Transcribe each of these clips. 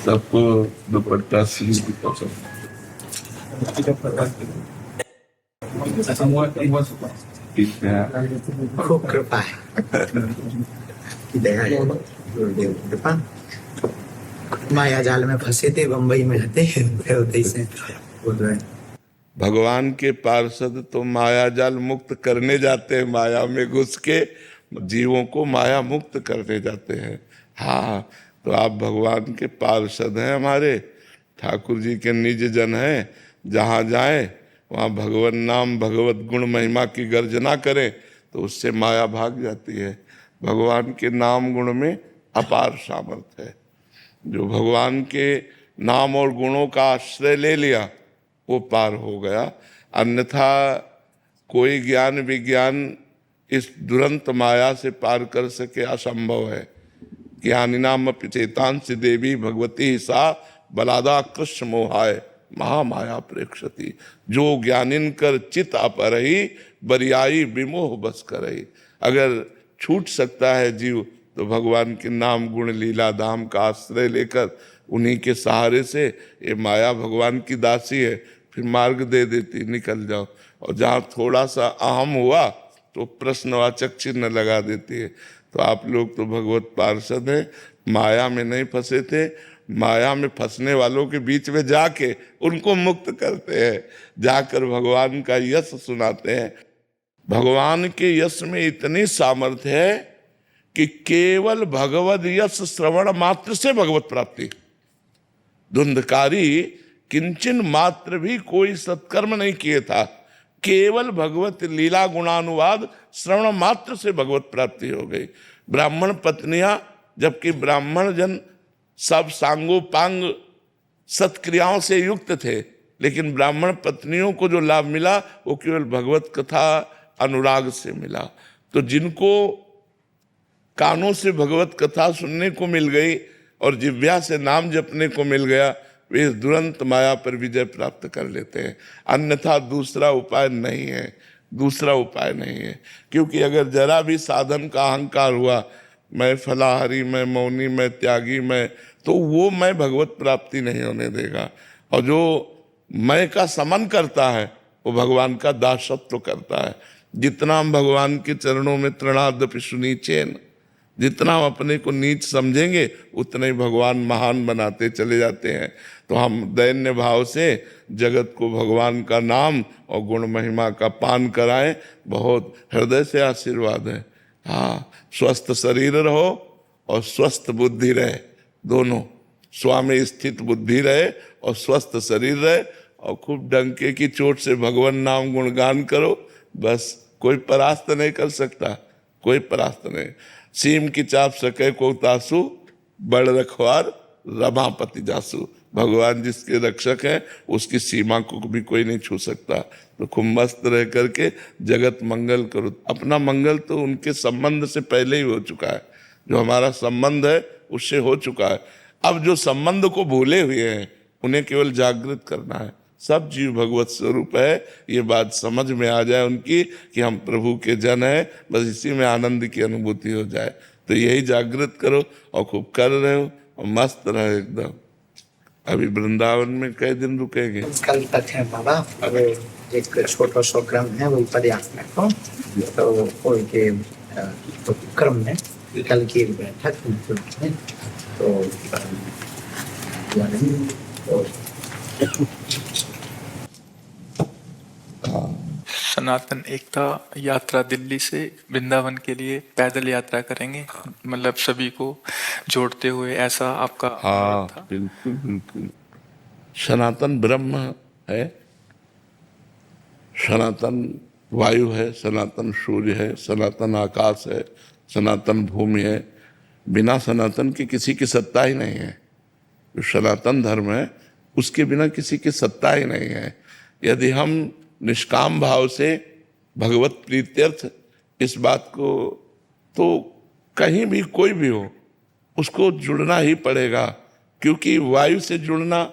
सबको दुपट्टा सिल्क पसंद। खूब कृपा है कि दया है गुरुदेव की कृपा। माया जाल में फंसे थे, बम्बई में रहते से बोल रहे हैं। भगवान के पार्षद तो माया जाल मुक्त करने जाते हैं, माया में घुस के जीवों को माया मुक्त करने जाते हैं। हाँ, तो आप भगवान के पार्षद हैं, हमारे ठाकुर जी के निज जन हैं। जहाँ जाएं वहाँ भगवत नाम भगवत गुण महिमा की गर्जना करें तो उससे माया भाग जाती है। भगवान के नाम गुण में अपार सामर्थ्य है। जो भगवान के नाम और गुणों का आश्रय ले लिया वो पार हो गया, अन्यथा कोई ज्ञान विज्ञान इस दुरंत माया से पार कर सके असंभव है। ज्ञानिनाम चेतांसि देवी भगवती सा बलादा कृष्ण मोहाय महामाया प्रेक्षति। जो ज्ञानिन कर चित अपरही बरियाई विमोह बस करही। अगर छूट सकता है जीव तो भगवान के नाम गुण लीला धाम का आश्रय लेकर उन्हीं के सहारे से, ये माया भगवान की दासी है, फिर मार्ग दे देती निकल जाओ। और जहाँ थोड़ा सा अहम हुआ तो प्रश्नवाचक चिन्ह लगा देती है। तो आप लोग तो भगवत पार्षद हैं, माया में नहीं फंसे थे। माया में फंसने वालों के बीच में जाके उनको मुक्त करते हैं, जाकर भगवान का यश सुनाते हैं। भगवान के यश में इतनी सामर्थ्य है कि केवल भगवद यश श्रवण मात्र से भगवत प्राप्ति। धुंधकारी किंचन मात्र भी कोई सत्कर्म नहीं किए था, केवल भगवत लीला गुणानुवाद श्रवण मात्र से भगवत प्राप्ति हो गई। ब्राह्मण पत्नियां, जबकि ब्राह्मण जन सब सांगोपांग सत्क्रियाओं से युक्त थे, लेकिन ब्राह्मण पत्नियों को जो लाभ मिला वो केवल भगवत कथा अनुराग से मिला। तो जिनको कानों से भगवत कथा सुनने को मिल गई और जिह्वा से नाम जपने को मिल गया, वे इस दुरंत माया पर विजय प्राप्त कर लेते हैं। अन्यथा दूसरा उपाय नहीं है, दूसरा उपाय नहीं है। क्योंकि अगर जरा भी साधन का अहंकार हुआ, मैं फलाहारी, मैं मौनी, मैं त्यागी, मैं, तो वो मैं भगवत प्राप्ति नहीं होने देगा। और जो मैं का समन करता है वो भगवान का दासत्व करता है। जितना हम भगवान के चरणों में तृणादपि सुनीचेन, जितना हम अपने को नीच समझेंगे उतना ही भगवान महान बनाते चले जाते हैं। तो हम दैन्य भाव से जगत को भगवान का नाम और गुण महिमा का पान कराएं, बहुत हृदय से आशीर्वाद है। हाँ, स्वस्थ शरीर रहो और स्वस्थ बुद्धि रहे, दोनों। स्वामी स्थित बुद्धि रहे और स्वस्थ शरीर रहे, और खूब डंके की चोट से भगवान नाम गुणगान करो, बस। कोई परास्त नहीं कर सकता, कोई परास्त नहीं। सीम की चाप सके को तासु, बड़ रखवार रमापति जासु। भगवान जिसके रक्षक हैं उसकी सीमा को भी कोई नहीं छू सकता। तो खूब मस्त रह करके जगत मंगल करो। अपना मंगल तो उनके संबंध से पहले ही हो चुका है, जो हमारा संबंध है उससे हो चुका है। अब जो संबंध को भूले हुए हैं उन्हें केवल जागृत करना है। सब जीव भगवत स्वरूप है, ये बात समझ में आ जाए उनकी कि हम प्रभु के जन हैं, बस इसी में आनंद की अनुभूति हो जाए। तो यही जागृत करो और खूब कर रहे हो और मस्त रहे एकदम। अभी वृंदावन में कई दिन रुकेंगे? कल तक है बाबा, अब एक छोटा सा क्रम है वही पर्याप्त है। तो कोई के तो क्रम में कल की बैठक है, तो सनातन एकता यात्रा दिल्ली से वृंदावन के लिए पैदल यात्रा करेंगे, मतलब सभी को जोड़ते हुए, ऐसा आपका? हाँ, बिल्कुल बिल्कुल। सनातन ब्रह्म है, सनातन वायु है, सनातन सूर्य है, सनातन आकाश है, सनातन भूमि है। बिना सनातन के किसी की सत्ता ही नहीं है। जो सनातन धर्म है उसके बिना किसी की सत्ता ही नहीं है। यदि हम निष्काम भाव से भगवत प्रीत्यर्थ इस बात को तो कहीं भी कोई भी हो उसको जुड़ना ही पड़ेगा, क्योंकि वायु से जुड़ना,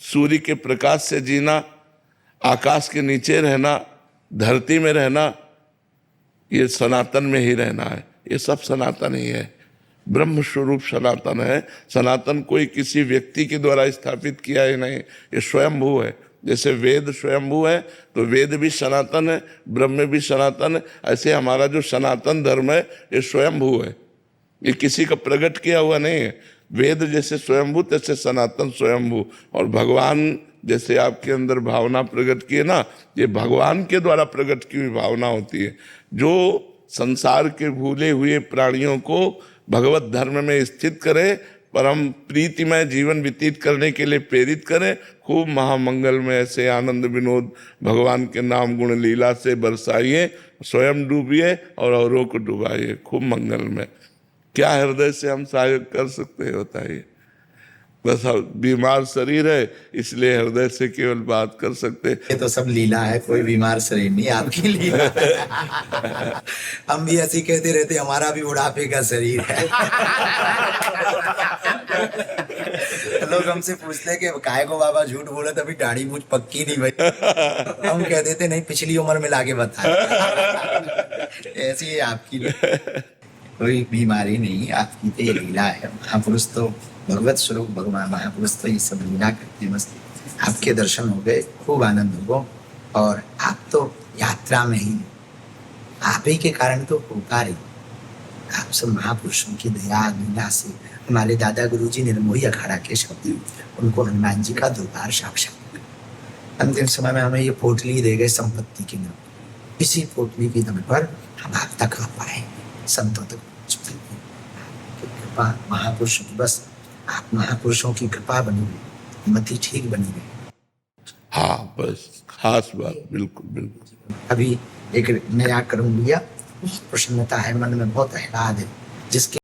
सूर्य के प्रकाश से जीना, आकाश के नीचे रहना, धरती में रहना, ये सनातन में ही रहना है। ये सब सनातन ही है, ब्रह्म स्वरूप सनातन है। सनातन कोई किसी व्यक्ति के द्वारा स्थापित किया ही नहीं, ये स्वयंभू है। जैसे वेद स्वयंभू है तो वेद भी सनातन है, ब्रह्म भी सनातन है। ऐसे हमारा जो सनातन धर्म है ये स्वयंभू है, ये किसी का प्रकट किया हुआ नहीं है। वेद जैसे स्वयंभू तैसे सनातन स्वयंभू। और भगवान जैसे आपके अंदर भावना प्रकट की है ना, ये भगवान के द्वारा प्रकट की हुई भावना होती है, जो संसार के भूले हुए प्राणियों को भगवत धर्म में स्थित करे, परम प्रीतिमय जीवन व्यतीत करने के लिए प्रेरित करे। खूब महामंगल में ऐसे आनंद विनोद भगवान के नाम गुण लीला से बरसाइए, स्वयं डूबिए और औरों को डुबाइए खूब मंगल में। क्या हृदय से हम सहयोग कर सकते हैं बताइए? बस बीमार शरीर है इसलिए हृदय से केवल बात कर सकते। ये तो सब लीला है, कोई बीमार शरीर नहीं, आपकी लीला है। हम भी ऐसी कहते रहते हमारा भी बुढ़ापे का शरीर है। लोग हमसे पूछते हैं कि काहे को बाबा झूठ बोले, तभी दाढ़ी मूछ पक्की नहीं भाई। हम कह देते नहीं, पिछली उम्र में लाके बता। ऐसी है आपकी, कोई बीमारी नहीं, आपकी तो ये लीला है। महापुरुष तो भगवत स्वरूप भगवान महापुरुष तो ये सब लीला करते मस्त। आपके दर्शन हो गए, खूब आनंद हो, और आप तो यात्रा में ही, आप ही के कारण तो होता रही। आप सब महापुरुषों की दया लीला से, हमारे दादा गुरुजी निर्मोही अखाड़ा के शब्द, उनको हनुमान जी का दरबार साक्षात। अंतिम समय में हमें ये पोटली दे गए संपत्ति के नाम, इसी पोटली के दम पर हम आप तक आ पाए, संतों तक पहुंच पाए। कृपा महापुरुषों की, बस आप महापुरुषों की कृपा बनी हुई, मति ठीक बनी रही। हाँ बस खास बात, बिल्कुल बिल्कुल। अभी एक नया कर्म लिया, बहुत प्रसन्नता है मन में, बहुत आह्लाद है, जिसके